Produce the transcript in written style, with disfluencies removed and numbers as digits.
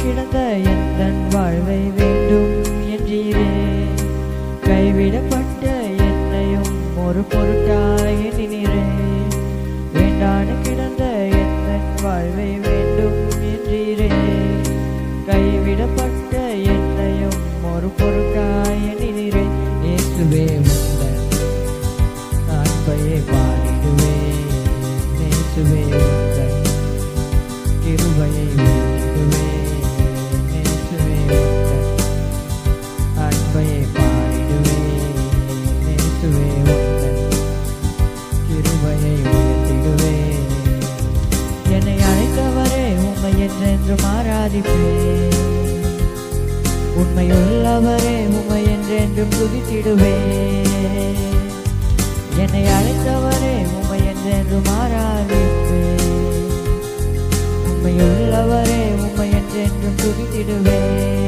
கிடந்த எந்தன் வாழ்வை வேண்டும் என்றீரே. கைவிடப்பட்ட என்னையும் ஒரு பொருட்டாய் எண்ணினீரே. வேண்டான கிடந்த எந்தன் வாழ்வை வேண்டும் என்றீரே. கைவிடப்பட்ட என்னையும் ஒரு பொருட்டாய் எண்ணினீரே. இயேசுவே உந்தன் அன்பையை பாடிடுவேன். இயேசுவே உந்தன் கிருபையை வேண்டிடுவேன். இயேசுவே உந்தன் அன்பையை பாடிடுவேன். இயேசுவே உந்தன் கிருபையை உயர்த்திடுவேன். என்னை அழைத்தவரே உம்மை என்றென்றும் ஆராதிப்பேன். உண்மையுள்ளவரே உம்மை என்றென்றும் துதித்திடுவேன். என்னை அழைத்தவரே உம்மை என்றென்றும் ஆராதிப்பேன். உண்மையுள்ளவரே உம்மை என்றென்றும் துதித்திடுவேன்.